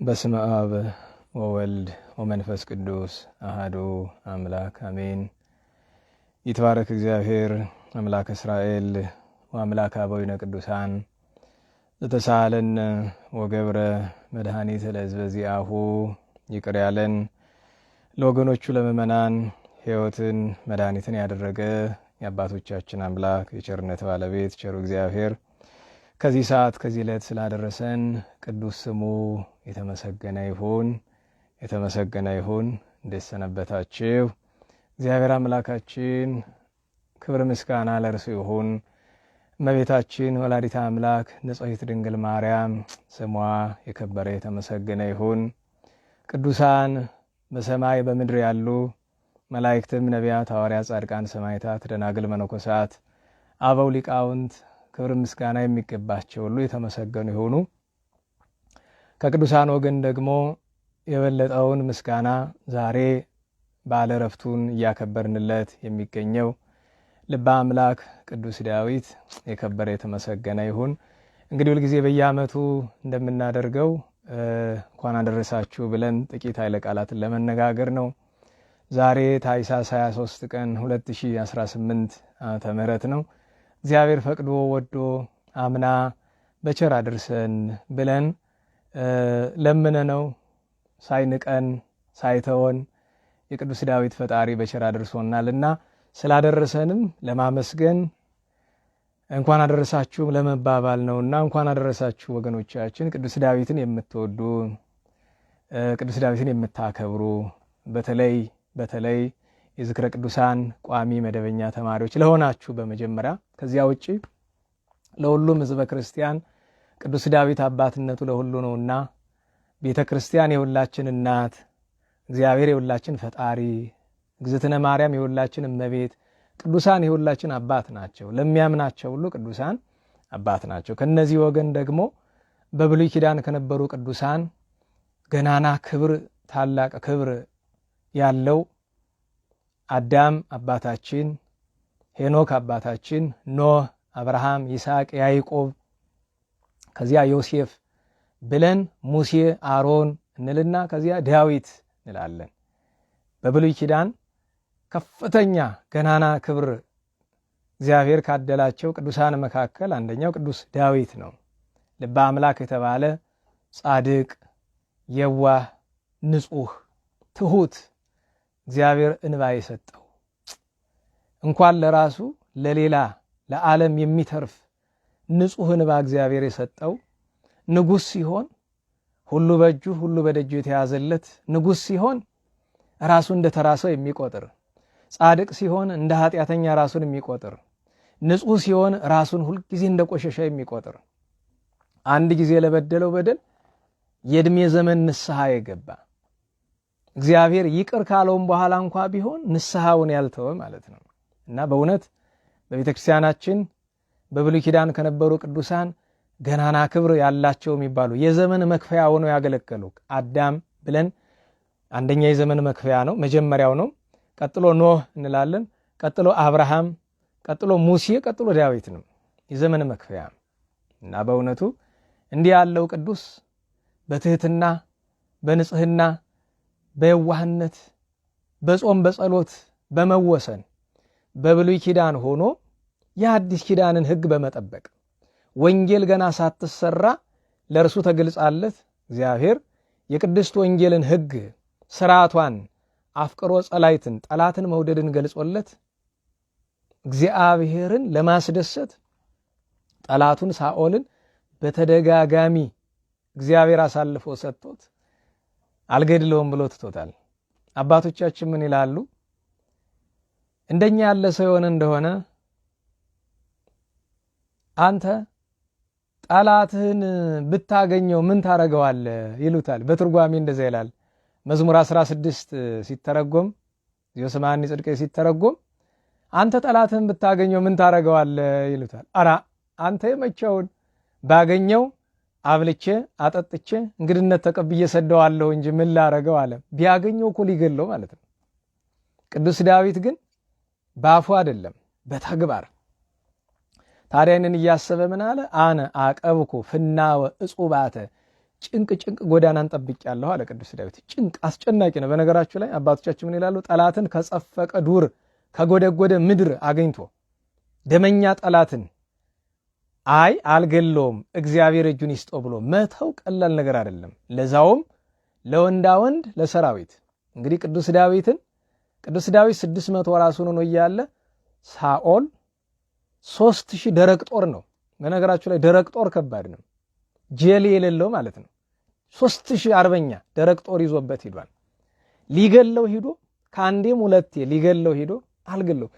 በስመ አብ ወወልድ ወመንፈስ ቅዱስ አሐዱ አምላክ አሜን። ይትባረክ እግዚአብሔር አምላክ እስራኤል ወአምላክ አበዊነ ቅዱሳን ዘተሳሃለነ ወገብረ መድኃኒት ለሕዝበ ዚአሁ። ይቅር ያለን ለወገኖቹ ለምእመናን ሕይወትን መድኃኒትን ያደረገ የአባቶቻችን አምላክ የቸርነት ባለቤት ቸሩ እግዚአብሔር ከዚህ ሰዓት ከዚህ ዕለት ስላደረሰን ቅዱስ ስሙ የተመሰገነ ይሁን። የተመሰገነ ይሁን። እንዴት ሰነበታችሁ? እግዚአብሔር አምላካችን ክብር ምስጋና ለእርሱ ይሁን። እመቤታችን ወላዲተ አምላክ ንጽሕት ድንግል ማርያም ስሟ የከበረ የተመሰገነ ይሁን። ቅዱሳን በሰማይ በምድር ያሉ መላእክትም፣ ነቢያት፣ ሐዋርያት፣ ጻድቃን፣ ሰማዕታት፣ ደናግል፣ መነኮሳት፣ አበው ሊቃውንት ክብር ምስጋና የሚገባቸው ሁሉ የተመሰገኑ ይሁኑ። ከቅዱሳን ወገን ደግሞ የበለጠውን ምስጋና ዛሬ በዓለ ዕረፍቱን እያከበርንለት የሚገኘው ልበ አምላክ ቅዱስ ዳዊት የከበረ የተመሰገነ ይሁን። እንግዲህ ሁልጊዜ በየዓመቱ እንደምናደርገው እንኳን አደረሳችሁ ብለን ጥቂት ኃይለ ቃላትን ለመነጋገር ነው። ዛሬ ታኅሳስ 23 ቀን 2018 ዓመተ ምህረት ነው። እግዚአብሔር ፈቅዶ ወዶ አምና በቸር አድርሰን ብለን ለምነነው ሳይንቀን ሳይተወን የቅዱስ ዳዊት ፈጣሪ በቸር አድርሶናልና ስላደረሰንም ለማመስገን እንኳን አደረሳችሁም ለመባባል ነውና እንኳን አደረሳችሁ ወገኖቻችን። ቅዱስ ዳዊትን የምትወዱ ቅዱስ ዳዊትን የምታከብሩ በተለይ የዝክረ ቅዱሳን ቋሚ መደበኛ ተማሪዎች ለሆናችሁ በመጀመሪያ ከዚያ ውጪ ለሁሉም ሕዝበ ክርስቲያን ቅዱስ ዳዊት አባትነቱ ለሁሉ ነውና ቤተ ክርስቲያን የሁላችን እናት፣ እግዚአብሔር የሁላችን ፈጣሪ፣ እግዝእትነ ማርያም የሁላችን እመቤት፣ ቅዱሳን የሁላችን አባት ናቸው። ለሚያምናቸው ሁሉ ቅዱሳን አባት ናቸው። ከነዚህ ወገን ደግሞ በብሉይ ኪዳን ከነበሩ ቅዱሳን ገናና ክብር፣ ታላቅ ክብር ያለው አዳም አባታችን፣ ሄኖክ አባታችን፣ ኖህ፣ አብርሃም፣ ይስሐቅ፣ ያዕቆብ ከዚያ ዮሴፍ ብለን ሙሴ፣ አሮን እንልና ከዚያ ዳዊት እንላለን። በብሉይ ኪዳን ከፍተኛ ገናና ክብር እግዚአብሔር ካደላቸው ቅዱሳን መካከል አንደኛው ቅዱስ ዳዊት ነው። ልበ አምላክ የተባለ ጻድቅ፣ የዋህ፣ ንጹሕ፣ ትሁት እግዚአብሔር እንባ የሰጠው እንኳን ለራሱ ለሌላ ለዓለም የሚተርፍ ንጹሕ እንባ እግዚአብሔር የሰጠው ንጉሥ ሲሆን ሁሉ በእጁ ሁሉ በደጁ የተያዘለት ንጉሥ ሲሆን ራሱ እንደ ተራሰው የሚቆጥር፣ ጻድቅ ሲሆን እንደ ኃጢአተኛ ራሱን የሚቆጥር፣ ንጹሕ ሲሆን ራሱን ሁልጊዜ እንደ ቆሸሸ የሚቆጥር፣ አንድ ጊዜ ለበደለው በደል የዕድሜ ዘመን ንስሐ የገባ እግዚአብሔር ይቅር ካለውም በኋላ እንኳ ቢሆን ንስሐውን ያልተወ ማለት ነው። እና በእውነት በቤተ ክርስቲያናችን በብሉይ ኪዳን ከነበሩ ቅዱሳን ገናና ክብር ያላቸው የሚባሉ የዘመን መክፈያ ሆነው ያገለገሉ አዳም ብለን አንደኛ የዘመን መክፈያ ነው፣ መጀመሪያው ነው። ቀጥሎ ኖህ እንላለን፣ ቀጥሎ አብርሃም፣ ቀጥሎ ሙሴ፣ ቀጥሎ ዳዊት ነው የዘመን መክፈያ። እና በእውነቱ እንዲህ ያለው ቅዱስ በትህትና በንጽህና በየዋህነት በጾም በጸሎት በመወሰን በብሉይ ኪዳን ሆኖ የአዲስ ኪዳንን ሕግ በመጠበቅ ወንጌል ገና ሳትሰራ ለእርሱ ተገልጻለት እግዚአብሔር የቅድስት ወንጌልን ሕግ ስርዓቷን አፍቅሮ ጸላይትን ጠላትን መውደድን ገልጾለት እግዚአብሔርን ለማስደሰት ጠላቱን ሳኦልን በተደጋጋሚ እግዚአብሔር አሳልፎ ሰጥቶት አልገድለውም ብሎ ትቶታል። አባቶቻችን ምን ይላሉ? እንደኛ ያለ ሰው የሆነ እንደሆነ አንተ ጠላትህን ብታገኘው ምን ታረገዋለህ ይሉታል። በትርጓሜ እንደዛ ይላል። መዝሙር 16 ሲተረጎም ዮስማኒ ጽድቄ ሲተረጎም አንተ ጠላትህን ብታገኘው ምን ታረገዋለህ ይሉታል። አራ አንተ የመቼውን ባገኘው አብልቼ አጠጥቼ እንግድነት ተቀብዬ ሰደዋለሁ እንጂ ምን ላረገው አለ። ቢያገኘው እኮ ሊገለው ማለት ነው። ቅዱስ ዳዊት ግን በአፉ አይደለም በተግባር ታዲያ እንን እያሰበ ምን አለ? አነ አቀብኩ ፍናወ እጹባተ ጭንቅ ጎዳናን ጠብቄያለሁ አለ ቅዱስ ዳዊት። ጭንቅ አስጨናቂ ነው። በነገራችሁ ላይ አባቶቻችን ምን ይላሉ? ጠላትን ከጸፈቀ ዱር ከጎደጎደ ምድር አገኝቶ ደመኛ ጠላትን አልገለውም እግዚአብሔር እጁን ይስጠው ብሎ መተው ቀላል ነገር አይደለም። ለዛውም ለወንዳ ወንድ ለሰራዊት። እንግዲህ ቅዱስ ዳዊት 600 ራሱን ሆኖ እያለ ሳኦል 3000 ደረቅ ጦር ነው። በነገራችሁ ላይ ደረቅ ጦር ከባድ ነው። ጄል የሌለው ማለት ነው። 3000 አርበኛ ደረቅ ጦር ይዞበት ሄዷል። ሊገለው ሄዶ ከአንዴም ሁለቴ ሊገለው ሄዶ አልገለው።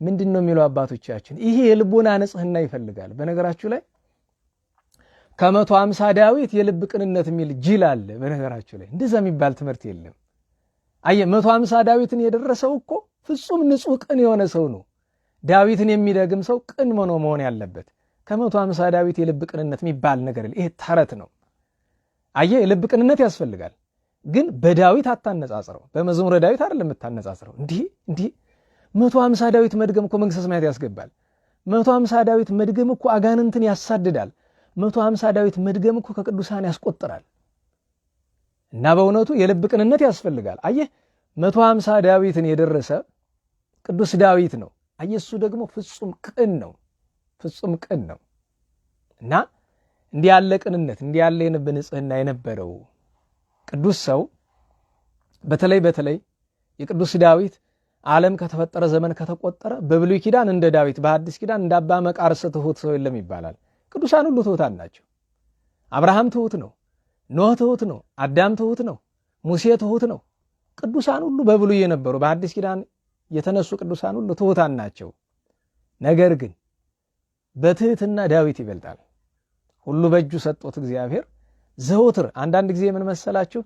ምንድነው የሚለው አባቶቻችን? ይሄ የልቦና ንጽህና ይፈልጋል። በነገራችሁ ላይ ከ150 ዳዊት የልብ ቅንነት የሚል ጅል አለ። በነገራችሁ ላይ እንደዛ የሚባል ትምህርት የለም። 150 ዳዊትን የደረሰው እኮ ፍጹም ንጹህ ቅን የሆነ ሰው ነው። ዳዊትን የሚደግም ሰው ቅን መሆን ያለበት። ከ150 ዳዊት የልብ ቅንነት የሚባል ነገር ይሄ ተረት ነው። የልብ ቅንነት ያስፈልጋል፣ ግን በዳዊት አታነጻጽረው። በመዝሙረ ዳዊት አይደለም የምታነጻጽረው። እንዲህ 150 ዳዊት መድገም እኮ መንግሥተ ሰማያት ያስገባል። 150 ዳዊት መድገም እኮ አጋንንትን ያሳድዳል። 150 ዳዊት መድገም እኮ ከቅዱሳን ያስቆጥራል። እና በእውነቱ የልብ ቅንነት ያስፈልጋል። 150 ዳዊትን የደረሰ ቅዱስ ዳዊት ነው። እሱ ደግሞ ፍጹም ቅን ነው። እና እንዲህ ያለ ቅንነት እንዲህ ያለ የልብ ንጽህና የነበረው ቅዱስ ሰው በተለይ የቅዱስ ዳዊት ዓለም ከተፈጠረ ዘመን ከተቆጠረ በብሉይ ኪዳን እንደ ዳዊት በሐዲስ ኪዳን እንደ አባ መቃርስ ትሁት ሰው የለም ይባላል። ቅዱሳን ሁሉ ትሁታን ናቸው። አብርሃም ትሁት ነው፣ ኖህ ትሁት ነው፣ አዳም ትሁት ነው፣ ሙሴ ትሁት ነው። ቅዱሳን ሁሉ በብሉይ የነበሩ በሐዲስ ኪዳን የተነሱ ቅዱሳን ሁሉ ትሁታን ናቸው። ነገር ግን በትህትና ዳዊት ይበልጣል። ሁሉ በእጁ ሰጥቶት እግዚአብሔር ዘወትር አንዳንድ ጊዜ ምን መሰላችሁ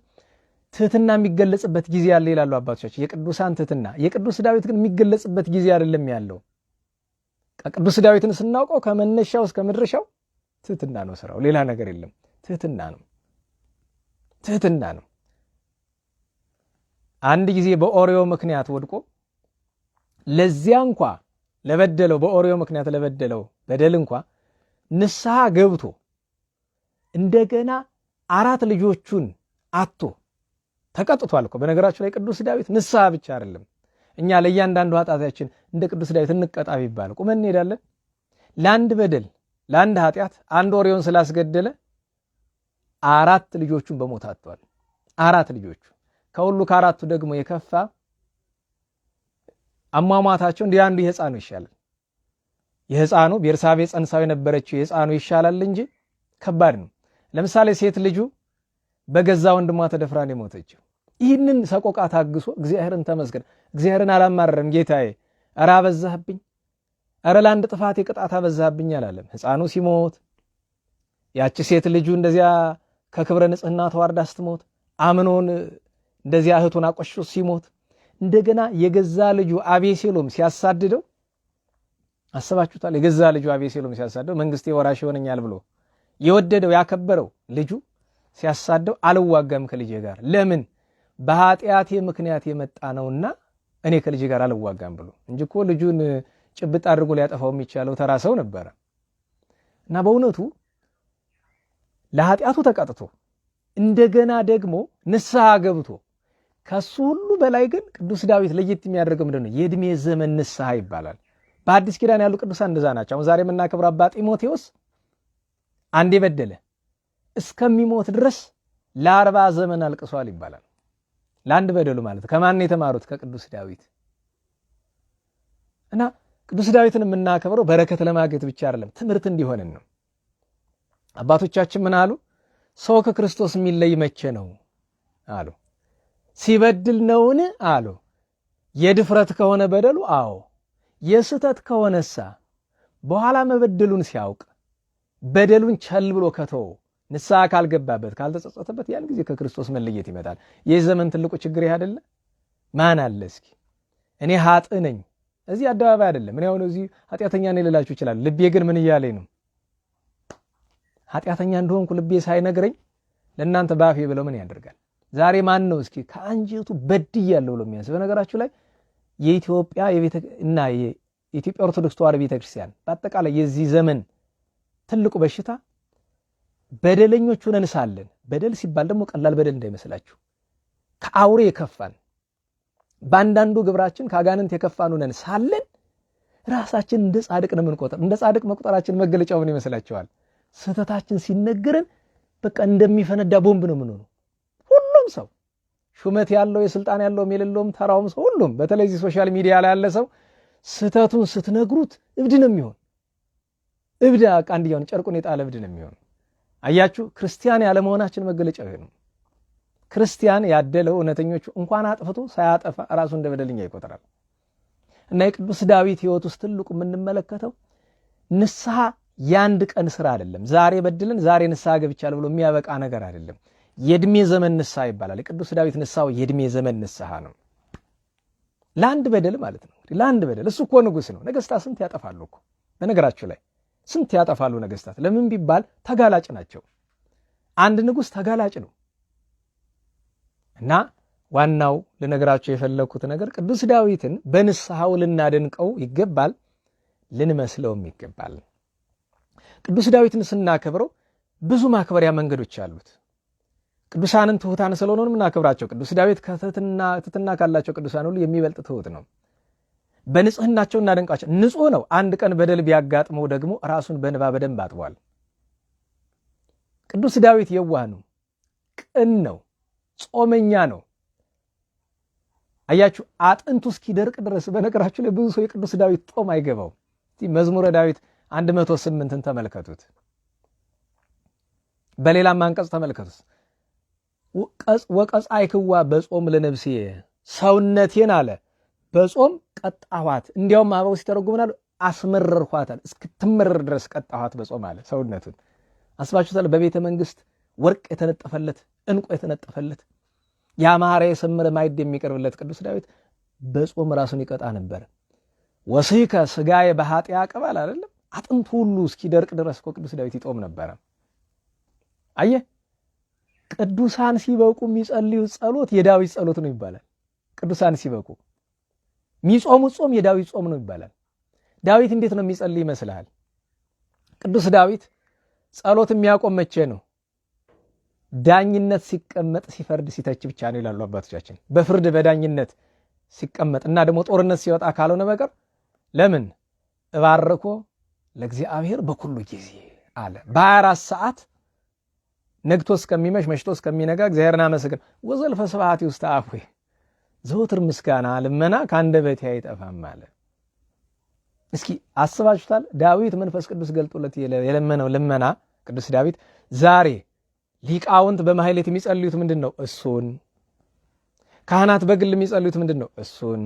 ትህትና የሚገለጽበት ጊዜ አለ ይላሉ አባቶቻችን። የቅዱሳን ትህትና የቅዱስ ዳዊት ግን የሚገለጽበት ጊዜ አይደለም ያለው። ቅዱስ ዳዊትን ስናውቀው ከመነሻው እስከ መድረሻው ትህትና ነው ስራው፣ ሌላ ነገር የለም። ትህትና ነው። አንድ ጊዜ በኦሪዮ ምክንያት ወድቆ ለዚያ እንኳ ለበደለው በኦሪዮ ምክንያት ለበደለው በደል እንኳ ንስሐ ገብቶ እንደገና 4 ልጆቹን አጥቶ ተቀጥቷል እኮ። በነገራችሁ ላይ ቅዱስ ዳዊት ንስሐ ብቻ አይደለም። እኛ ለእያንዳንዱ ኃጢአታችን እንደ ቅዱስ ዳዊት እንቀጣ ቢባል ቁመን እንሄዳለን? ለአንድ በደል ለአንድ ኃጢአት አንድ ኦሪዮን ስላስገደለ 4 ልጆቹን በሞት አጥቷል። 4 ልጆቹ ከሁሉ ከአራቱ ደግሞ የከፋ አሟሟታቸው እንዲህ አንዱ የሕፃኑ ይሻላል። የሕፃኑ ቤርሳቤ ጸንሳው የነበረችው የሕፃኑ ይሻላል እንጂ ከባድ ነው። ለምሳሌ ሴት ልጁ በገዛ ወንድሟ ተደፍራን የሞተችው ይህንን ሰቆቃ ታግሶ እግዚአብሔርን ተመስገን እግዚአብሔርን አላማረረም። ጌታዬ ኧረ አበዛህብኝ፣ ኧረ ለአንድ ጥፋት ቅጣት አበዛህብኝ አላለም። ሕፃኑ ሲሞት ያቺ ሴት ልጁ እንደዚያ ከክብረ ንጽህና ተዋርዳ ስትሞት አምኖን እንደዚያ እህቱን አቆሽሾ ሲሞት እንደገና የገዛ ልጁ አቤሴሎም ሲያሳድደው አስባችሁታል? የገዛ ልጁ አቤሴሎም ሲያሳድደው መንግስቴ ወራሽ ይሆነኛል ብሎ የወደደው ያከበረው ልጁ ሲያሳደው አልዋጋም ከልጄ ጋር ለምን በኃጢአቴ ምክንያት የመጣ ነውና እኔ ከልጄ ጋር አልዋጋም ብሎ እንጂ እኮ ልጁን ጭብጥ አድርጎ ሊያጠፋው የሚቻለው ተራ ሰው ነበረ። እና በእውነቱ ለኃጢአቱ ተቀጥቶ እንደገና ደግሞ ንስሐ ገብቶ ከሱ ሁሉ በላይ ግን ቅዱስ ዳዊት ለየት የሚያደርገው ምንድነው? የእድሜ ዘመን ንስሐ ይባላል። በአዲስ ኪዳን ያሉ ቅዱሳን እንደዛ ናቸው። አሁን ዛሬ የምናከብረው አባ ጢሞቴዎስ አንዴ በደለ እስከሚሞት ድረስ ለ40 ዘመን አልቅሷል ይባላል። ለአንድ በደሉ ማለት ከማን የተማሩት? ከቅዱስ ዳዊት። እና ቅዱስ ዳዊትን የምናከብረው በረከት ለማግኘት ብቻ አይደለም፣ ትምህርት እንዲሆንን ነው። አባቶቻችን ምን አሉ? ሰው ከክርስቶስ የሚለይ መቼ ነው አሉ? ሲበድል ነውን አሉ? የድፍረት ከሆነ በደሉ አዎ፣ የስተት ከሆነሳ በኋላ መበደሉን ሲያውቅ በደሉን ቸል ብሎ ከተው ንስሐ ካልገባበት ካልተጸጸተበት ያን ጊዜ ከክርስቶስ መለየት ይመጣል። ይህ ዘመን ትልቁ ችግር ይሄ አይደለ? ማን አለ እስኪ እኔ ኃጥ ነኝ እዚህ አደባባይ አይደለም እኔ አሁን እዚህ ኃጢአተኛ ነኝ ልላችሁ ይችላል። ልቤ ግን ምን እያለኝ ነው? ኃጢአተኛ እንደሆንኩ ልቤ ሳይነግረኝ ለእናንተ ባፌ ብለው ምን ያደርጋል? ዛሬ ማን ነው እስኪ ከአንጀቱ በድያለሁ ብሎ የሚያስብ? በነገራችሁ ላይ የኢትዮጵያ እና የኢትዮጵያ ኦርቶዶክስ ተዋሕዶ ቤተክርስቲያን በአጠቃላይ የዚህ ዘመን ትልቁ በሽታ በደለኞች ሆነን ሳለን፣ በደል ሲባል ደግሞ ቀላል በደል እንዳይመስላችሁ፣ ከአውሬ የከፋን በአንዳንዱ ግብራችን ከአጋንንት የከፋን ሆነን ሳለን ራሳችን እንደ ጻድቅ ነው የምንቆጥር። እንደ ጻድቅ መቁጠራችን መገለጫው ምን ይመስላችኋል? ስህተታችን ሲነገረን በቃ እንደሚፈነዳ ቦምብ ነው የምንሆነው። ሁሉም ሰው ሹመት ያለው የስልጣን ያለውም የሌለውም ተራውም ሰው ሁሉም፣ በተለይ እዚህ ሶሻል ሚዲያ ላይ ያለ ሰው ስህተቱን ስትነግሩት እብድ ነው የሚሆን። እብድ አንድያውን ጨርቁን የጣለ እብድ ነው የሚሆን። አያችሁ፣ ክርስቲያን ያለመሆናችን መገለጫው ይሄ ነው። ክርስቲያን ያደለው እውነተኞቹ እንኳን አጥፍቶ ሳያጠፋ ራሱ እንደ በደለኛ ይቆጥራል። እና የቅዱስ ዳዊት ሕይወት ውስጥ ትልቁ የምንመለከተው ንስሐ የአንድ ቀን ስራ አይደለም። ዛሬ በድልን ዛሬ ንስሐ ገብቻለሁ ብሎ የሚያበቃ ነገር አይደለም። የእድሜ ዘመን ንስሐ ይባላል። የቅዱስ ዳዊት ንስሐው የእድሜ ዘመን ንስሐ ነው። ለአንድ በደል ማለት ነው። እንግዲህ ለአንድ በደል እሱ እኮ ንጉሥ ነው። ነገስታት ስንት ያጠፋሉ እኮ በነገራችሁ ላይ ስንት ያጠፋሉ ነገስታት። ለምን ቢባል ተጋላጭ ናቸው። አንድ ንጉሥ ተጋላጭ ነው። እና ዋናው ልነግራችሁ የፈለኩት ነገር ቅዱስ ዳዊትን በንስሐው ልናደንቀው ይገባል፣ ልንመስለውም ይገባል። ቅዱስ ዳዊትን ስናከብረው ብዙ ማክበሪያ መንገዶች አሉት። ቅዱሳንን ትሑታን ስለሆኑ የምናከብራቸው። ቅዱስ ዳዊት ትሕትና ካላቸው ቅዱሳን ሁሉ የሚበልጥ ትሑት ነው። በንጽህናቸው እናደንቃቸው። ንጹሕ ነው። አንድ ቀን በደል ቢያጋጥመው ደግሞ ራሱን በንባ በደንብ አጥቧል። ቅዱስ ዳዊት የዋህ ነው፣ ቅን ነው፣ ጾመኛ ነው። አያችሁ፣ አጥንቱ እስኪደርቅ ድረስ። በነገራችሁ ላይ ብዙ ሰው የቅዱስ ዳዊት ጦም አይገባው። መዝሙረ ዳዊት 108ን ተመልከቱት። በሌላም አንቀጽ ተመልከቱት። ወቀጻይክዋ በጾም ለነፍሴ፣ ሰውነቴን አለ በጾም ቀጣኋት። እንዲያውም አበው ሲተረጉምናል አስመረርኋታል፣ እስክትመረር ድረስ ቀጣኋት በጾም አለ ሰውነቱን። አስባችሁታል? በቤተ መንግስት ወርቅ የተነጠፈለት ዕንቁ የተነጠፈለት ያማረ የሰመረ ማዕድ የሚቀርብለት ቅዱስ ዳዊት በጾም ራሱን ይቀጣ ነበር። ወስከ ስጋዬ በኃጢአ ቅበል አይደለም፣ አጥንቱ ሁሉ እስኪደርቅ ድረስ እኮ ቅዱስ ዳዊት ይጦም ነበረ። አየህ፣ ቅዱሳን ሲበቁ የሚጸልዩት ጸሎት የዳዊት ጸሎት ነው ይባላል። ቅዱሳን ሲበቁ የሚጾሙት ጾም የዳዊት ጾም ነው ይባላል። ዳዊት እንዴት ነው የሚጸልይ ይመስልሃል? ቅዱስ ዳዊት ጸሎት የሚያቆም መቼ ነው? ዳኝነት ሲቀመጥ ሲፈርድ ሲተች ብቻ ነው ይላሉ አባቶቻችን። በፍርድ በዳኝነት ሲቀመጥ እና ደግሞ ጦርነት ሲወጣ ካልሆነ በቀር ለምን እባርኮ ለእግዚአብሔር በኩሉ ጊዜ አለ። በ24 ሰዓት ነግቶ እስከሚመሽ መሽቶ እስከሚነጋ እግዚአብሔርን አመሰግን። ወዘልፈ ስብሐት ውስተ አፉየ፣ ዘወትር ምስጋና ልመና ከአንደበቴ አይጠፋም አለ። እስኪ አስባችሁታል? ዳዊት መንፈስ ቅዱስ ገልጦለት የለመነው ልመና ቅዱስ ዳዊት ዛሬ ሊቃውንት በማህሌት የሚጸልዩት ምንድን ነው? እሱን። ካህናት በግል የሚጸልዩት ምንድን ነው? እሱን።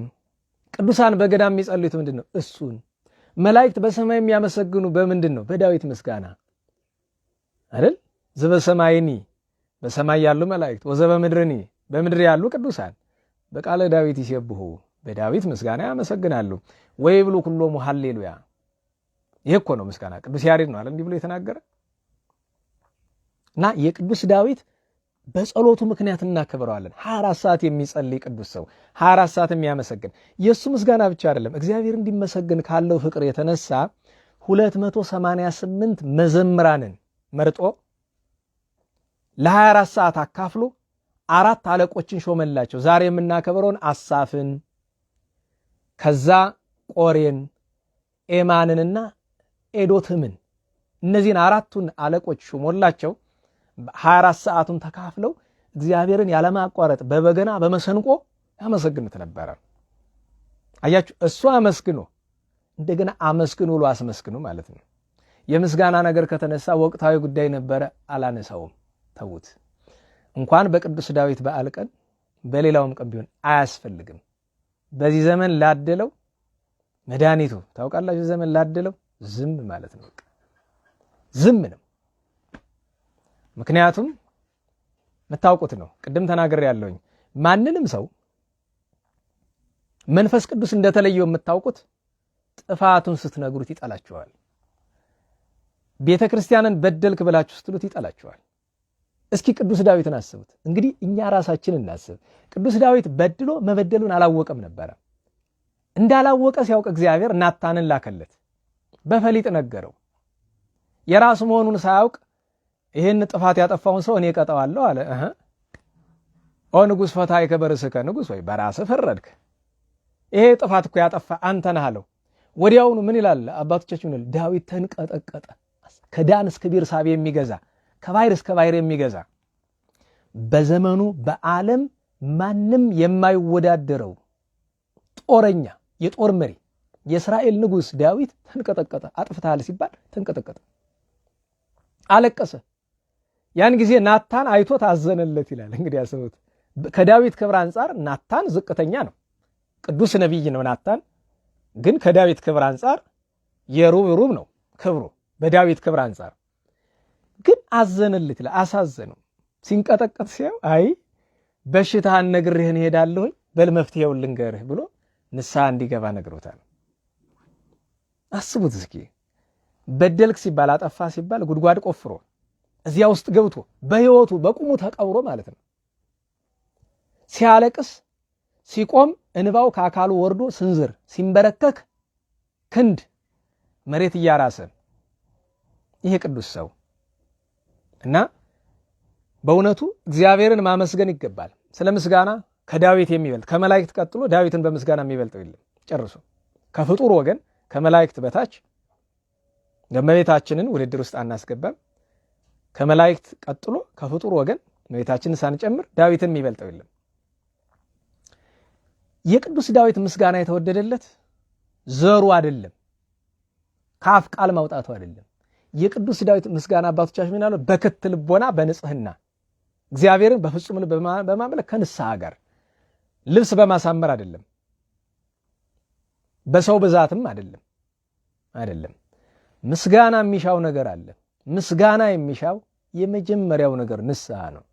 ቅዱሳን በገዳም የሚጸልዩት ምንድን ነው? እሱን። መላእክት በሰማይ የሚያመሰግኑ በምንድን ነው? በዳዊት ምስጋና አይደል? ዘበሰማይኒ፣ በሰማይ ያሉ መላእክት፣ ወዘበ ምድርኒ፣ በምድር ያሉ ቅዱሳን በቃለ ዳዊት ይሴብሑ፣ በዳዊት ምስጋና ያመሰግናሉ። ወይብሉ ኩሎሙ ሃሌሉያ። ይሄ እኮ ነው ምስጋና። ቅዱስ ያሬድ ነው አይደል እንዲህ ብሎ የተናገረ። እና የቅዱስ ዳዊት በጸሎቱ ምክንያት እናከብረዋለን። 24 ሰዓት የሚጸልይ ቅዱስ ሰው፣ 24 ሰዓት የሚያመሰግን። የእሱ ምስጋና ብቻ አይደለም፣ እግዚአብሔር እንዲመሰግን ካለው ፍቅር የተነሳ 288 መዘምራንን መርጦ ለ24 ሰዓት አካፍሎ 4 አለቆችን ሾመላቸው። ዛሬ የምናከብረውን አሳፍን፣ ከዛ ቆሬን፣ ኤማንንና ኤዶትምን፣ እነዚህን 4ቱን አለቆች ሾሞላቸው 24 ሰዓቱን ተካፍለው እግዚአብሔርን ያለማቋረጥ በበገና በመሰንቆ ያመሰግኑት ነበረ። አያችሁ፣ እሱ አመስግኖ እንደገና አመስግኖ ብሎ አስመስግኖ ማለት ነው። የምስጋና ነገር ከተነሳ ወቅታዊ ጉዳይ ነበረ፣ አላነሳውም፣ ተዉት። እንኳን በቅዱስ ዳዊት በዓል ቀን በሌላውም ቀን ቢሆን አያስፈልግም። በዚህ ዘመን ላደለው መድኃኒቱ ታውቃላችሁ፣ ዘመን ላደለው ዝም ማለት ነው። ዝም ነው። ምክንያቱም የምታውቁት ነው። ቅድም ተናግሬ ያለሁኝ ማንንም ሰው መንፈስ ቅዱስ እንደተለየው የምታውቁት ጥፋቱን ስትነግሩት ይጠላችኋል። ቤተ ክርስቲያንን በደልክ ብላችሁ ስትሉት ይጠላችኋል። እስኪ ቅዱስ ዳዊትን አስቡት። እንግዲህ እኛ ራሳችንን እናስብ። ቅዱስ ዳዊት በድሎ መበደሉን አላወቀም ነበረ። እንዳላወቀ ሲያውቅ እግዚአብሔር ናታንን ላከለት፣ በፈሊጥ ነገረው። የራሱ መሆኑን ሳያውቅ ይሄን ጥፋት ያጠፋውን ሰው እኔ ቀጣዋለሁ አለ። ኦ ንጉሥ ፈታሕከ በርእስከ፣ ንጉሥ ወይ በራስህ ፈረድክ፣ ይሄ ጥፋት እኮ ያጠፋ አንተ ነህ አለው። ወዲያውኑ ምን ይላል አባቶቻችን? ዳዊት ተንቀጠቀጠ። ከዳን እስከ ቤርሳቤ የሚገዛ ከባሕር እስከ ባሕር የሚገዛ በዘመኑ በዓለም ማንም የማይወዳደረው ጦረኛ የጦር መሪ የእስራኤል ንጉሥ ዳዊት ተንቀጠቀጠ። አጥፍተሃል ሲባል ተንቀጠቀጠ፣ አለቀሰ። ያን ጊዜ ናታን አይቶት አዘነለት ይላል። እንግዲህ ያሰቡት ከዳዊት ክብር አንጻር ናታን ዝቅተኛ ነው። ቅዱስ ነቢይ ነው ናታን፣ ግን ከዳዊት ክብር አንጻር የሩብ ነው ክብሩ። በዳዊት ክብር አንጻር ግን አዘነለት ይላል። አሳዘነው። ሲንቀጠቀጥ ሲያው አይ በሽታህን ነግሬህን እሄዳለሁኝ በል መፍትሄውን ልንገርህ ብሎ ንስሐ እንዲገባ ነግሮታል። አስቡት እስኪ በደልክ ሲባል አጠፋ ሲባል ጉድጓድ ቆፍሮ እዚያ ውስጥ ገብቶ በሕይወቱ በቁሙ ተቀብሮ ማለት ነው። ሲያለቅስ ሲቆም እንባው ከአካሉ ወርዶ ስንዝር ሲንበረከክ ክንድ መሬት እያራሰ ይሄ ቅዱስ ሰው እና በእውነቱ እግዚአብሔርን ማመስገን ይገባል። ስለ ምስጋና ከዳዊት የሚበልጥ ከመላእክት ቀጥሎ ዳዊትን በምስጋና የሚበልጠው የለም ጨርሶ። ከፍጡር ወገን ከመላእክት በታች እመቤታችንን ውድድር ውስጥ አናስገባም። ከመላእክት ቀጥሎ ከፍጡር ወገን እመቤታችንን ሳንጨምር ዳዊትን የሚበልጠው የለም። የቅዱስ ዳዊት ምስጋና የተወደደለት ዘሩ አይደለም፣ ከአፍ ቃል ማውጣቱ አይደለም። የቅዱስ ዳዊት ምስጋና አባቶቻችን ምን ያለው? በክት ልቦና በንጽህና እግዚአብሔርን በፍጹም ልብ በማምለክ ከንስሐ ጋር ልብስ በማሳመር አይደለም፣ በሰው ብዛትም አይደለም። ምስጋና የሚሻው ነገር አለ። ምስጋና የሚሻው የመጀመሪያው ነገር ንስሐ ነው።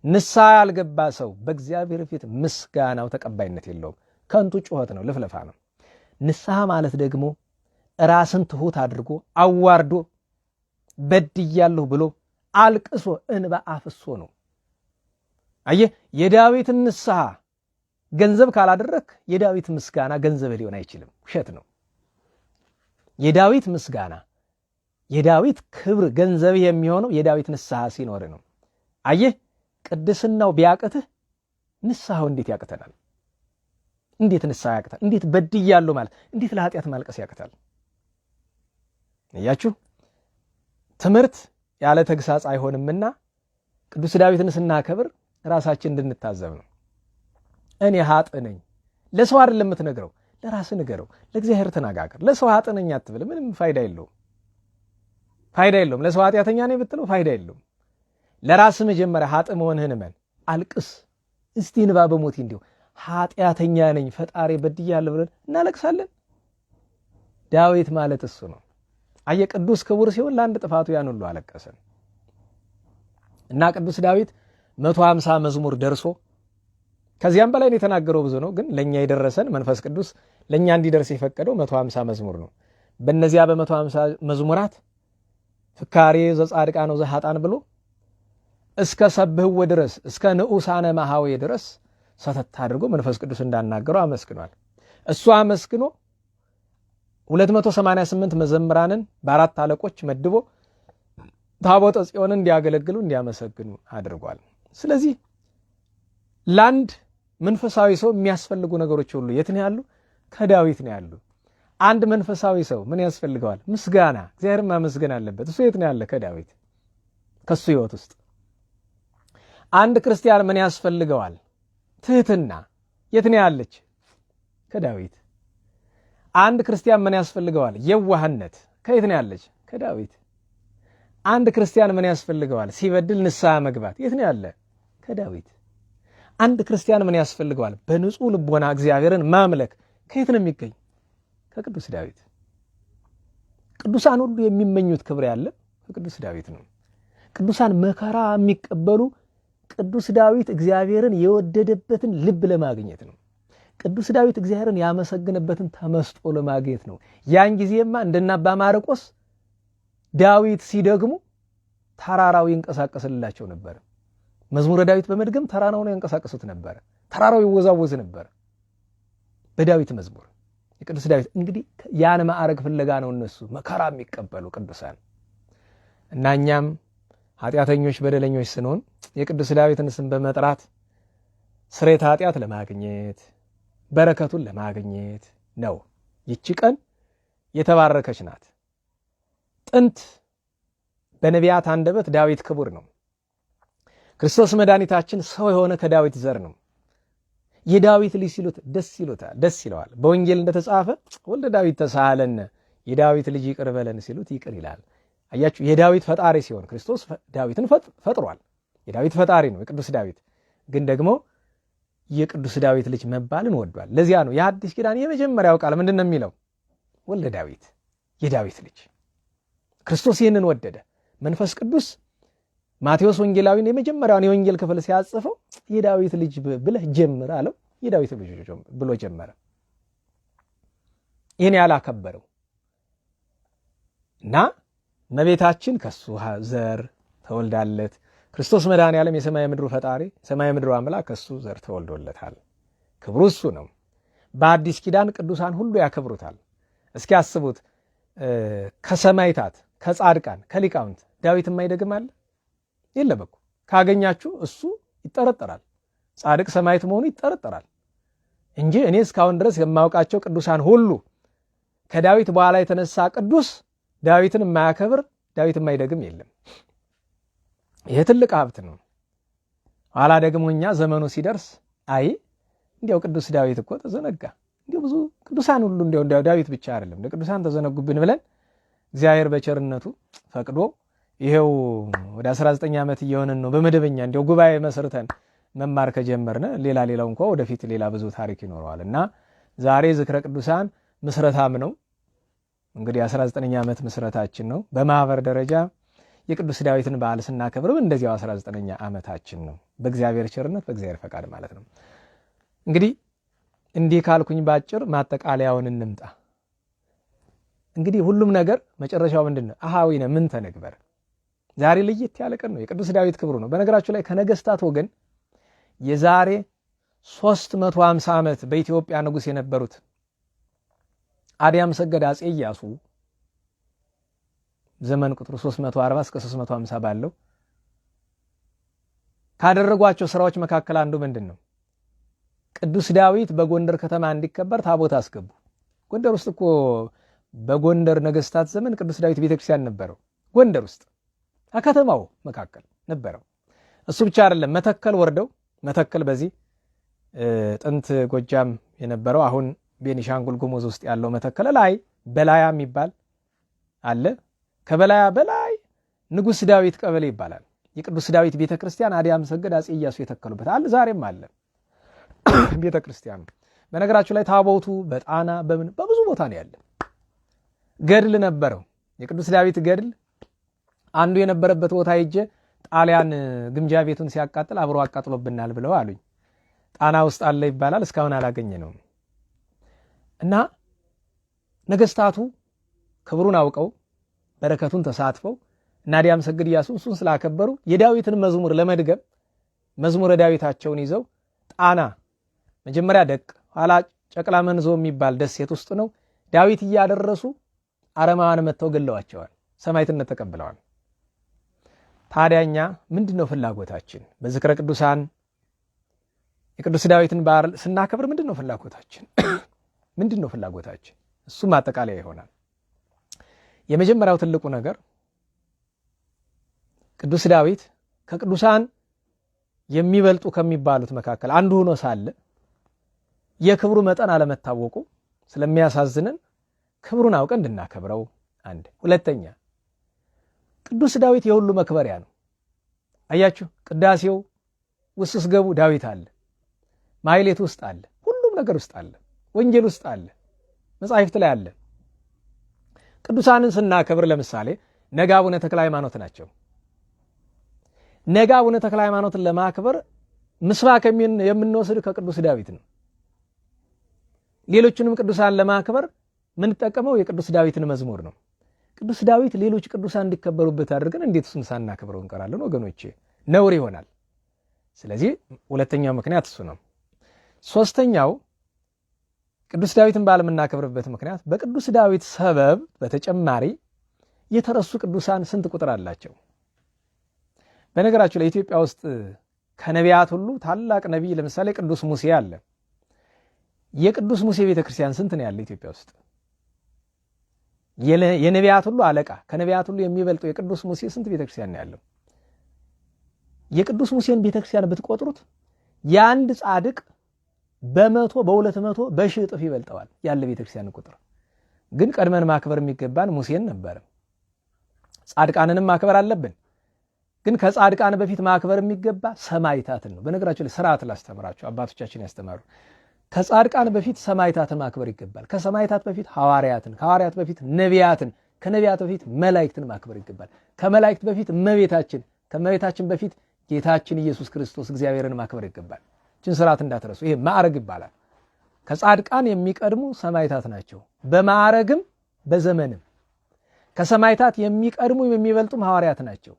ንስሐ ያልገባ ሰው በእግዚአብሔር ፊት ምስጋናው ተቀባይነት የለውም። ከንቱ ጩኸት ነው፣ ልፍለፋ ነው። ንስሐ ማለት ደግሞ ራስን ትሁት አድርጎ አዋርዶ በድያለሁ ብሎ አልቅሶ እንባ አፍሶ ነው። አየህ፣ የዳዊትን ንስሐ ገንዘብ ካላደረክ የዳዊት ምስጋና ገንዘብ ሊሆን አይችልም። ውሸት ነው። የዳዊት ምስጋና የዳዊት ክብር ገንዘብ የሚሆነው የዳዊት ንስሐ ሲኖር ነው። አየህ፣ ቅድስናው ቢያቅትህ ንስሐው እንዴት ያቅተናል? እንዴት ንስሐ ያቅታል? እንዴት በድያለሁ ማለት እንዴት ለኃጢአት ማልቀስ ያቅታል? እያችሁ ትምህርት ያለ ተግሳጽ አይሆንምና ቅዱስ ዳዊትን ስናከብር ራሳችን እንድንታዘብ ነው። እኔ ኃጥእ ነኝ። ለሰው አይደለም የምትነግረው፣ ለራስህ ንገረው። ለእግዚአብሔር ተናጋገር። ለሰው ኃጥእ ነኝ አትብል፣ ምንም ፋይዳ የለውም። ለሰው ኃጢአተኛ ነኝ ብትለው ፋይዳ የለውም። ለራስህ መጀመሪያ ኃጥእ መሆንህን እመን፣ አልቅስ። እስቲ እንባ በሞቴ እንዲሁ ኃጢአተኛ ነኝ ፈጣሪ በድያለሁ ብለን እናለቅሳለን። ዳዊት ማለት እሱ ነው። አየ ቅዱስ ክቡር ሲሆን ለአንድ ጥፋቱ ያን ሁሉ አለቀሰን እና ቅዱስ ዳዊት 150 መዝሙር ደርሶ ከዚያም በላይ የተናገረው ብዙ ነው፣ ግን ለኛ የደረሰን መንፈስ ቅዱስ ለኛ እንዲደርስ የፈቀደው 150 መዝሙር ነው። በእነዚያ በ150 መዝሙራት ፍካሬ ዘጻድቃን ነው ዘኃጥአን ብሎ እስከ ሰብህው ድረስ እስከ ንዑሳነ ማሃዌ ድረስ ሰተት አድርጎ መንፈስ ቅዱስ እንዳናገረው አመስግኗል። እሱ አመስግኖ 288 መዘምራንን በአራት አለቆች መድቦ ታቦተ ጽዮንን እንዲያገለግሉ እንዲያመሰግኑ አድርጓል። ስለዚህ ለአንድ መንፈሳዊ ሰው የሚያስፈልጉ ነገሮች ሁሉ የት ነው ያሉ? ከዳዊት ነው ያሉ። አንድ መንፈሳዊ ሰው ምን ያስፈልገዋል? ምስጋና፣ እግዚአብሔርን ማመስገን አለበት። እሱ የት ነው ያለ? ከዳዊት ከሱ ህይወት ውስጥ። አንድ ክርስቲያን ምን ያስፈልገዋል? ትህትና፣ የት ነው ያለች? ከዳዊት። አንድ ክርስቲያን ምን ያስፈልገዋል? የዋህነት፣ ከየት ነው ያለች? ከዳዊት። አንድ ክርስቲያን ምን ያስፈልገዋል? ሲበድል ንስሐ መግባት፣ የት ነው ያለ? ከዳዊት። አንድ ክርስቲያን ምን ያስፈልገዋል? በንጹህ ልቦና እግዚአብሔርን ማምለክ፣ ከየት ነው የሚገኝ? ከቅዱስ ዳዊት። ቅዱሳን ሁሉ የሚመኙት ክብር ያለ ከቅዱስ ዳዊት ነው። ቅዱሳን መከራ የሚቀበሉ ቅዱስ ዳዊት እግዚአብሔርን የወደደበትን ልብ ለማግኘት ነው። ቅዱስ ዳዊት እግዚአብሔርን ያመሰግነበትን ተመስጦ ለማግኘት ነው። ያን ጊዜማ እንደነ አባ ማርቆስ ዳዊት ሲደግሙ ተራራው ይንቀሳቀስላቸው ነበር። መዝሙረ ዳዊት በመድገም ተራራውን ያንቀሳቀሱት ነበር። ተራራው ይወዛወዝ ነበር በዳዊት መዝሙር። የቅዱስ ዳዊት እንግዲህ ያን ማዕረግ ፍለጋ ነው እነሱ መከራ የሚቀበሉ ቅዱሳን እና እኛም ኃጢአተኞች በደለኞች ስንሆን የቅዱስ ዳዊትን ስም በመጥራት ስርየተ ኃጢአት ለማግኘት በረከቱን ለማግኘት ነው። ይቺ ቀን የተባረከች ናት። ጥንት በነቢያት አንደበት ዳዊት ክቡር ነው። ክርስቶስ መድኃኒታችን ሰው የሆነ ከዳዊት ዘር ነው። የዳዊት ልጅ ሲሉት ደስ ይለዋል። በወንጌል እንደተጻፈ ወልደ ዳዊት ተሳሃለነ፣ የዳዊት ልጅ ይቅር በለን ሲሉት ይቅር ይላል። አያችሁ፣ የዳዊት ፈጣሪ ሲሆን ክርስቶስ ዳዊትን ፈጥሯል። የዳዊት ፈጣሪ ነው የቅዱስ ዳዊት። ግን ደግሞ የቅዱስ ዳዊት ልጅ መባልን ወዷል። ለዚያ ነው የሐዲስ ኪዳን የመጀመሪያው ቃል ምንድን ነው የሚለው? ወልደ ዳዊት፣ የዳዊት ልጅ። ክርስቶስ ይህንን ወደደ። መንፈስ ቅዱስ ማቴዎስ ወንጌላዊን የመጀመሪያውን የወንጌል ክፍል ሲያጽፈው የዳዊት ልጅ ብለህ ጀምር አለው። የዳዊት ልጅ ብሎ ጀመረ። ይህን ያላከበረው እና እመቤታችን ከሱ ዘር ተወልዳለት ክርስቶስ መድኃኔዓለም የሰማይ ምድሩ ፈጣሪ የሰማይ ምድሩ አምላክ ከሱ ዘር ተወልዶለታል። ክብሩ እሱ ነው። በአዲስ ኪዳን ቅዱሳን ሁሉ ያከብሩታል። እስኪ አስቡት፣ ከሰማይታት ከጻድቃን ከሊቃውንት ዳዊት የማይደግም አለ? የለም እኮ። ካገኛችሁ እሱ ይጠረጠራል፣ ጻድቅ ሰማዕት መሆኑ ይጠረጠራል እንጂ እኔ እስካሁን ድረስ የማውቃቸው ቅዱሳን ሁሉ ከዳዊት በኋላ የተነሳ ቅዱስ ዳዊትን የማያከብር ዳዊት የማይደግም የለም። ይሄ ትልቅ ሀብት ነው። ኋላ ደግሞ እኛ ዘመኑ ሲደርስ አይ እንዲያው ቅዱስ ዳዊት እኮ ተዘነጋ፣ እንዲያው ብዙ ቅዱሳን ሁሉ እንዲያው ዳዊት ብቻ አይደለም እንደ ቅዱሳን ተዘነጉብን ብለን እግዚአብሔር በቸርነቱ ፈቅዶ ይሄው ወደ 19 ዓመት እየሆነን ነው በመደበኛ እንዲያው ጉባኤ መስርተን መማር ከጀመርነ ሌላው እንኳን ወደፊት ሌላ ብዙ ታሪክ ይኖረዋል እና ዛሬ ዝክረ ቅዱሳን ምስረታም ነው። እንግዲህ 19ኛ ዓመት ምስረታችን ነው። በማህበር ደረጃ የቅዱስ ዳዊትን በዓል ስናከብርም እንደዚያው 19ኛ ዓመታችን ነው። በእግዚአብሔር ቸርነት በእግዚአብሔር ፈቃድ ማለት ነው። እንግዲህ እንዲህ ካልኩኝ ባጭር ማጠቃለያውን እንምጣ። እንግዲህ ሁሉም ነገር መጨረሻው ምንድነው? አሃዊነ ምን ተነግበር። ዛሬ ለየት ያለ ቀን ነው። የቅዱስ ዳዊት ክብሩ ነው። በነገራችሁ ላይ ከነገስታት ወገን የዛሬ 350 ዓመት በኢትዮጵያ ንጉስ የነበሩት አዲያም ሰገድ አጼ ኢያሱ ዘመን ቁጥሩ 340 እስከ 350 ባለው ካደረጓቸው ስራዎች መካከል አንዱ ምንድነው? ቅዱስ ዳዊት በጎንደር ከተማ እንዲከበር ታቦት አስገቡ። ጎንደር ውስጥ እኮ በጎንደር ነገስታት ዘመን ቅዱስ ዳዊት ቤተክርስቲያን ነበረው። ጎንደር ውስጥ ከተማው መካከል ነበረው። እሱ ብቻ አይደለም፣ መተከል ወርደው መተከል በዚህ ጥንት ጎጃም የነበረው አሁን ቤኒሻንጉል ጉሙዝ ውስጥ ያለው መተከል ላይ በላያ የሚባል አለ። ከበላያ በላይ ንጉስ ዳዊት ቀበሌ ይባላል። የቅዱስ ዳዊት ቤተክርስቲያን አዲያም ሰገድ አጼ ኢያሱ የተከሉበት አለ። ዛሬም አለ ቤተክርስቲያኑ። በነገራችሁ ላይ ታቦቱ በጣና በብዙ ቦታ ነው ያለ። ገድል ነበረው። የቅዱስ ዳዊት ገድል አንዱ የነበረበት ቦታ ሄጄ ጣሊያን ግምጃ ቤቱን ሲያቃጥል አብሮ አቃጥሎብናል ብለው አሉኝ። ጣና ውስጥ አለ ይባላል። እስካሁን አላገኘነውም። እና ነገስታቱ ክብሩን አውቀው በረከቱን ተሳትፈው እና አዲያም ሰገድ ኢያሱ እሱን ስላከበሩ የዳዊትን መዝሙር ለመድገም መዝሙረ ዳዊታቸውን ይዘው ጣና መጀመሪያ ደቅ ኋላ ጨቅላ መንዞ የሚባል ደሴት ውስጥ ነው ዳዊት እያደረሱ አረማውያን መጥተው ገለዋቸዋል። ሰማዕትነት ተቀብለዋል። ታዲያኛ ምንድነው ፍላጎታችን? በዝክረ ቅዱሳን የቅዱስ ዳዊትን በዓል ስናከብር ምንድነው ፍላጎታችን? ምንድነው ፍላጎታችን? እሱ ማጠቃለያ ይሆናል። የመጀመሪያው ትልቁ ነገር ቅዱስ ዳዊት ከቅዱሳን የሚበልጡ ከሚባሉት መካከል አንዱ ሆኖ ሳለ የክብሩ መጠን አለመታወቁ ስለሚያሳዝንን ክብሩን አውቀን እንድናከብረው አንድ። ሁለተኛ ቅዱስ ዳዊት የሁሉ መክበሪያ ነው። አያችሁ፣ ቅዳሴው ውስጥ ገቡ ዳዊት አለ፣ ማሕሌት ውስጥ አለ፣ ሁሉም ነገር ውስጥ አለ፣ ወንጌል ውስጥ አለ፣ መጻሕፍት ላይ አለ። ቅዱሳንን ስናከብር ለምሳሌ ነገ አቡነ ተክለ ሃይማኖት ናቸው። ነገ አቡነ ተክለ ሃይማኖትን ለማክበር ምስባክ የምንወስድ ከቅዱስ ዳዊት ነው። ሌሎችንም ቅዱሳን ለማክበር ምንጠቀመው የቅዱስ ዳዊትን መዝሙር ነው። ቅዱስ ዳዊት ሌሎች ቅዱሳን እንዲከበሩበት አድርገን እንዴት እሱን ሳናከብረው እንቀራለን? ወገኖቼ ነውር ይሆናል። ስለዚህ ሁለተኛው ምክንያት እሱ ነው። ሶስተኛው ቅዱስ ዳዊትን በዓል የምናከብርበት ምክንያት በቅዱስ ዳዊት ሰበብ በተጨማሪ የተረሱ ቅዱሳን ስንት ቁጥር አላቸው? በነገራችሁ ላይ ኢትዮጵያ ውስጥ ከነቢያት ሁሉ ታላቅ ነቢይ ለምሳሌ ቅዱስ ሙሴ አለ። የቅዱስ ሙሴ ቤተክርስቲያን ስንት ነው ያለ ኢትዮጵያ ውስጥ? የነቢያት ሁሉ አለቃ ከነቢያት ሁሉ የሚበልጠው የቅዱስ ሙሴ ስንት ቤተክርስቲያን ነው ያለው? የቅዱስ ሙሴን ቤተክርስቲያን ብትቆጥሩት የአንድ ጻድቅ በመቶ በሁለት መቶ በሺህ እጥፍ ይበልጠዋል ያለ ቤተክርስቲያን ቁጥር። ግን ቀድመን ማክበር የሚገባን ሙሴን ነበር። ጻድቃንንም ማክበር አለብን። ግን ከጻድቃን በፊት ማክበር የሚገባ ሰማዕታትን ነው። በነገራችሁ ላይ ስርዓት ላስተምራችሁ አባቶቻችን ያስተማሩ። ከጻድቃን በፊት ሰማዕታትን ማክበር ይገባል። ከሰማዕታት በፊት ሐዋርያትን፣ ከሐዋርያት በፊት ነቢያትን፣ ከነቢያት በፊት መላእክትን ማክበር ይገባል። ከመላእክት በፊት እመቤታችን፣ ከእመቤታችን በፊት ጌታችን ኢየሱስ ክርስቶስ እግዚአብሔርን ማክበር ይገባል። ይህችን ስርዓት እንዳትረሱ። ይሄ ማዕረግ ይባላል። ከጻድቃን የሚቀድሙ ሰማዕታት ናቸው፣ በማዕረግም በዘመንም። ከሰማዕታት የሚቀድሙ የሚበልጡም ሐዋርያት ናቸው።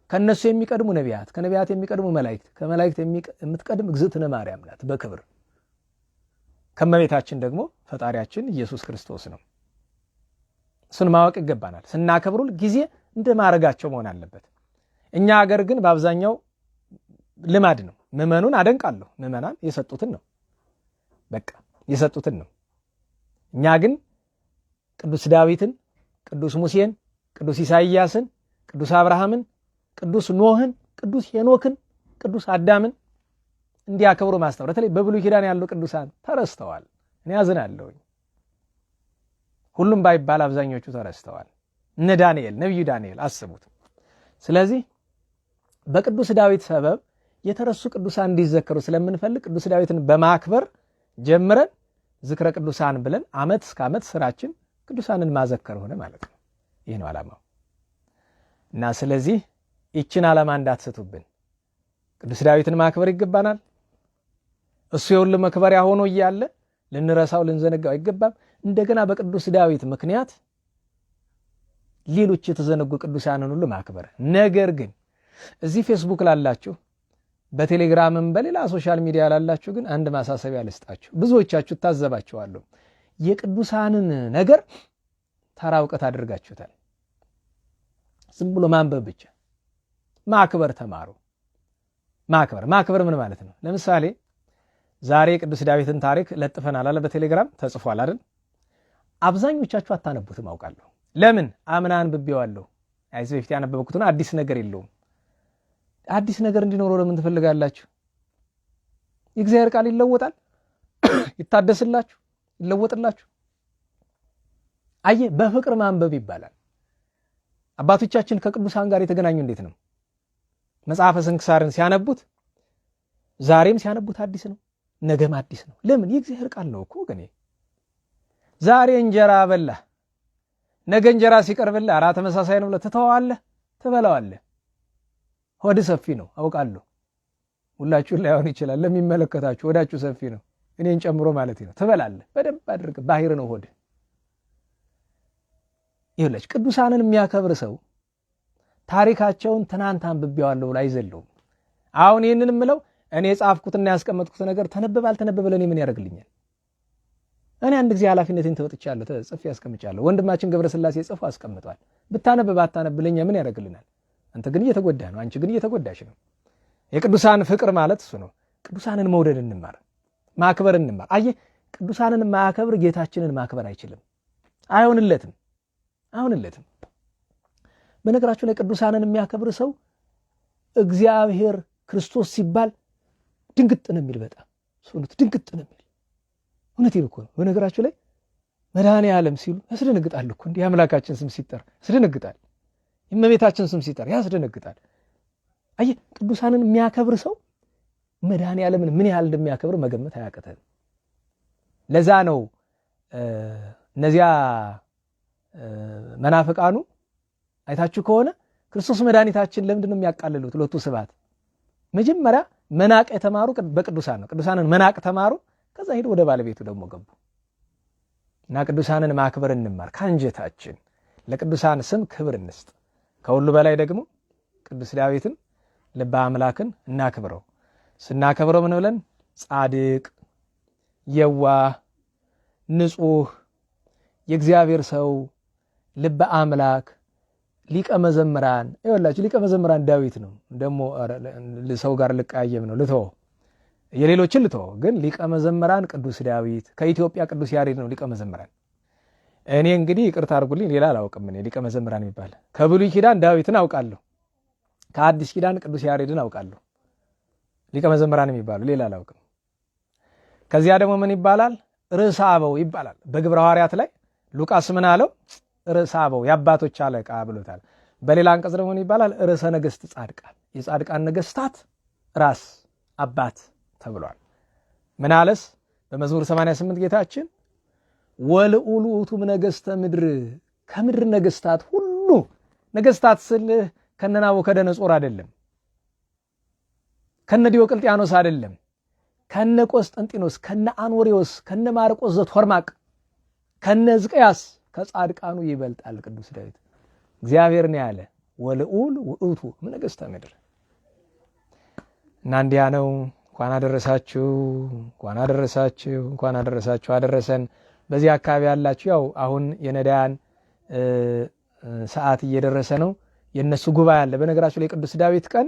ከነሱ የሚቀድሙ ነቢያት፣ ከነቢያት የሚቀድሙ መላእክት፣ ከመላእክት የምትቀድም እግዝእትነ ማርያም ናት በክብር። ከመቤታችን ደግሞ ፈጣሪያችን ኢየሱስ ክርስቶስ ነው። እሱን ማወቅ ይገባናል። ስናከብሩ ጊዜ እንደ ማዕረጋቸው መሆን አለበት። እኛ ሀገር ግን በአብዛኛው ልማድ ነው። ምዕመኑን አደንቃለሁ። ምዕመናን የሰጡትን ነው፣ በቃ የሰጡትን ነው። እኛ ግን ቅዱስ ዳዊትን፣ ቅዱስ ሙሴን፣ ቅዱስ ኢሳይያስን፣ ቅዱስ አብርሃምን፣ ቅዱስ ኖህን፣ ቅዱስ ሄኖክን፣ ቅዱስ አዳምን እንዲያከብሩ ማስተማር። በተለይ በብሉይ ኪዳን ያሉ ቅዱሳን ተረስተዋል። እኔ አዝናለሁኝ። ሁሉም ባይባል አብዛኞቹ ተረስተዋል። እነ ዳንኤል፣ ነቢዩ ዳንኤል አስቡት። ስለዚህ በቅዱስ ዳዊት ሰበብ የተረሱ ቅዱሳን እንዲዘከሩ ስለምንፈልግ ቅዱስ ዳዊትን በማክበር ጀምረን ዝክረ ቅዱሳን ብለን ዓመት እስከ ዓመት ስራችን ቅዱሳንን ማዘከር ሆነ ማለት ነው። ይህ ነው ዓላማው እና ስለዚህ ይችን ዓላማ እንዳትስቱብን። ቅዱስ ዳዊትን ማክበር ይገባናል። እሱ የሁሉ መክበሪያ ሆኖ እያለ ልንረሳው ልንዘነጋው አይገባም። እንደገና በቅዱስ ዳዊት ምክንያት ሌሎች የተዘነጉ ቅዱሳንን ሁሉ ማክበር። ነገር ግን እዚህ ፌስቡክ ላላችሁ፣ በቴሌግራምም በሌላ ሶሻል ሚዲያ ላላችሁ ግን አንድ ማሳሰቢያ ልስጣችሁ። ብዙዎቻችሁ ታዘባችኋለሁ። የቅዱሳንን ነገር ተራ እውቀት አድርጋችሁታል። ዝም ብሎ ማንበብ ብቻ። ማክበር ተማሩ። ማክበር ምን ማለት ነው? ለምሳሌ ዛሬ ቅዱስ ዳዊትን ታሪክ ለጥፈናል አለ፣ በቴሌግራም ተጽፏል አይደል? አብዛኞቻችሁ አታነቡትም አውቃለሁ። ለምን? አምና አንብቤዋለሁ። አይዘ በፊት ያነበብኩት ነው። አዲስ ነገር የለውም። አዲስ ነገር እንዲኖረው ለምን ትፈልጋላችሁ? የእግዚአብሔር ቃል ይለወጣል፣ ይታደስላችሁ፣ ይለወጥላችሁ። አየ በፍቅር ማንበብ ይባላል። አባቶቻችን ከቅዱሳን ጋር የተገናኙ እንዴት ነው? መጽሐፈ ስንክሳርን ሲያነቡት ዛሬም ሲያነቡት አዲስ ነው፣ ነገም አዲስ ነው። ለምን? የእግዚአብሔር ቃል ነው እኮ ገኔ። ዛሬ እንጀራ በላህ፣ ነገ እንጀራ ሲቀርብልህ ኧረ ተመሳሳይ ነው ብለህ ትተዋለህ፣ ትበላዋለህ። ሆድ ሰፊ ነው አውቃለሁ። ሁላችሁን ላይሆን ይችላል። ለሚመለከታችሁ ሆዳችሁ ሰፊ ነው፣ እኔን ጨምሮ ማለት ነው። ትበላለህ በደንብ አድርገህ። ባህር ነው ሆድ። ይኸውላችሁ ቅዱሳንን የሚያከብር ሰው ታሪካቸውን ትናንት አንብቤዋለሁ ብሎ አይዘለውም። አሁን ይህንን የምለው እኔ ጻፍኩትና ያስቀመጥኩት ነገር ተነበበ አልተነበበ ለእኔ ምን ያደርግልኛል? እኔ አንድ ጊዜ ኃላፊነቴን ተወጥቻለሁ፣ ጽፌ አስቀምጫለሁ። ወንድማችን ገብረስላሴ ጽፎ አስቀምጧል። ብታነብብ አታነብ ለእኛ ምን ያደርግልናል? አንተ ግን እየተጎዳህ ነው፣ አንቺ ግን እየተጎዳሽ ነው። የቅዱሳን ፍቅር ማለት እሱ ነው። ቅዱሳንን መውደድ እንማር፣ ማክበር እንማር። አየህ ቅዱሳንን ማያከብር ጌታችንን ማክበር አይችልም፣ አይሆንለትም። በነገራችሁ ላይ ቅዱሳንን የሚያከብር ሰው እግዚአብሔር ክርስቶስ ሲባል ድንግጥ ነው የሚል፣ በጣም ሰውነቱ ድንግጥ ነው የሚል። እውነቴን እኮ ነው። በነገራችሁ ላይ መድኃኔ ዓለም ሲሉ ያስደነግጣል እኮ። እንዲህ አምላካችን ስም ሲጠራ ያስደነግጣል፣ የእመቤታችን ስም ሲጠራ ያስደነግጣል። አየህ ቅዱሳንን የሚያከብር ሰው መድኃኔ ዓለምን ምን ያህል እንደሚያከብር መገመት አያቅተን። ለዛ ነው እነዚያ መናፍቃኑ አይታችሁ ከሆነ ክርስቶስ መድኃኒታችን ለምንድን ነው የሚያቃልሉት? ሁለቱ ስብሐት መጀመሪያ መናቅ የተማሩ በቅዱሳን ነው። ቅዱሳንን መናቅ ተማሩ። ከዛ ሄዱ ወደ ባለቤቱ ደግሞ ገቡ። እና ቅዱሳንን ማክበር እንማር ከአንጀታችን። ለቅዱሳን ስም ክብር እንስጥ። ከሁሉ በላይ ደግሞ ቅዱስ ዳዊትን ልበ አምላክን እናክብረው። ስናከብረው ምን ብለን? ጻድቅ፣ የዋህ፣ ንጹህ፣ የእግዚአብሔር ሰው፣ ልበ አምላክ፣ ሊቀ መዘምራን ይወላችሁ ሊቀ መዘምራን ዳዊት ነው። ደግሞ ሰው ጋር ልቀያየም ነው ልተው የሌሎችን ልተው። ግን ሊቀ መዘምራን ቅዱስ ዳዊት ከኢትዮጵያ ቅዱስ ያሬድ ነው ሊቀ መዘምራን። እኔ እንግዲህ ይቅርታ አድርጉልኝ ሌላ አላውቅም። እኔ ሊቀ መዘምራን የሚባል ከብሉይ ኪዳን ዳዊትን አውቃለሁ፣ ከአዲስ ኪዳን ቅዱስ ያሬድን አውቃለሁ። ሊቀ መዘምራን የሚባሉ ሌላ አላውቅም። ከዚያ ደግሞ ምን ይባላል? ርዕሰ አበው ይባላል። በግብረ ሐዋርያት ላይ ሉቃስ ምን አለው? ርዕሰ አበው የአባቶች አለቃ ብሎታል። በሌላ አንቀጽ ደግሞ ምን ይባላል? ርዕሰ ነገሥት ጻድቃን የጻድቃን ነገሥታት ራስ አባት ተብሏል። ምን አለስ? በመዝሙር 88 ጌታችን ወልዑሉ ውእቱም ነገሥተ ምድር ከምድር ነገሥታት ሁሉ ነገሥታት ስልህ ከነ ናቡከደነጾር አይደለም፣ ከነ ዲዮቅልጥያኖስ አይደለም፣ ከነ ቆስጠንጢኖስ፣ ከነ አኖሪዎስ፣ ከነ ማርቆስ ዘቶርማቅ፣ ከነ ሕዝቅያስ ከጻድቃኑ ይበልጣል ቅዱስ ዳዊት። እግዚአብሔር ነው ያለ ወልዑል ውእቱ ነገሥተ ምድር እና እንዲያ ነው። እንኳን አደረሳችሁ፣ እንኳን አደረሳችሁ፣ እንኳን አደረሳችሁ አደረሰን። በዚህ አካባቢ ያላችሁ ያው አሁን የነዳያን ሰዓት እየደረሰ ነው። የነሱ ጉባኤ አለ። በነገራችሁ ላይ ቅዱስ ዳዊት ቀን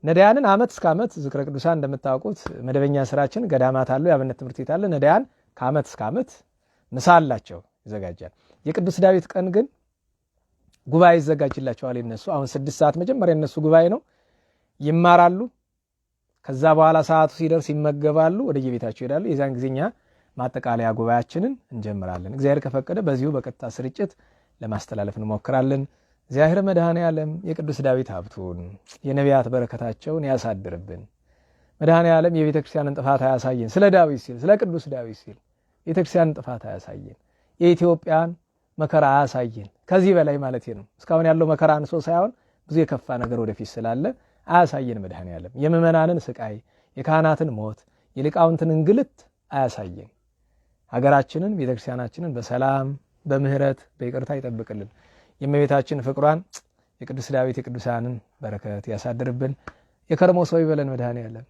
ነዳያንን ዓመት እስከ ዓመት ዝክረ ቅዱሳን እንደምታውቁት መደበኛ ስራችን ገዳማት አሉ፣ የአብነት ትምህርት ቤት አለ። ነዳያን ከዓመት እስከ ዓመት ምሳ አላቸው ይዘጋጃል። የቅዱስ ዳዊት ቀን ግን ጉባኤ ይዘጋጅላቸዋል። የነሱ አሁን 6 ሰዓት መጀመሪያ የነሱ ጉባኤ ነው፣ ይማራሉ። ከዛ በኋላ ሰዓቱ ሲደርስ ይመገባሉ፣ ወደ የቤታቸው ይሄዳሉ። የዛን ጊዜኛ ማጠቃለያ ጉባኤያችንን እንጀምራለን። እግዚአብሔር ከፈቀደ በዚሁ በቀጥታ ስርጭት ለማስተላለፍ እንሞክራለን። እግዚአብሔር መድኃኔ ዓለም የቅዱስ ዳዊት ሀብቱን የነቢያት በረከታቸውን ያሳድርብን። መድኃኔ ዓለም የቤተ ክርስቲያንን ጥፋት አያሳየን። ስለ ዳዊት ሲል ስለ ቅዱስ ዳዊት ሲል የቤተ ክርስቲያንን ጥፋት አያሳየን። የኢትዮጵያን መከራ አያሳየን። ከዚህ በላይ ማለት ነው። እስካሁን ያለው መከራ አንሶ ሳይሆን ብዙ የከፋ ነገር ወደፊት ስላለ አያሳየን። መድኃኔ ዓለም የምእመናንን ስቃይ፣ የካህናትን ሞት፣ የሊቃውንትን እንግልት አያሳየን። ሀገራችንን ቤተክርስቲያናችንን በሰላም በምህረት በይቅርታ ይጠብቅልን። የእመቤታችን ፍቅሯን የቅዱስ ዳዊት የቅዱሳንን በረከት ያሳድርብን። የከርሞ ሰው ይበለን። መድኃኔ ዓለም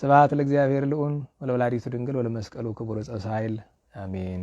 ስብሐት ለእግዚአብሔር ልዑል ወለወላዲቱ ድንግል ወለመስቀሉ ክቡር ዕፀ ሣህል አሜን።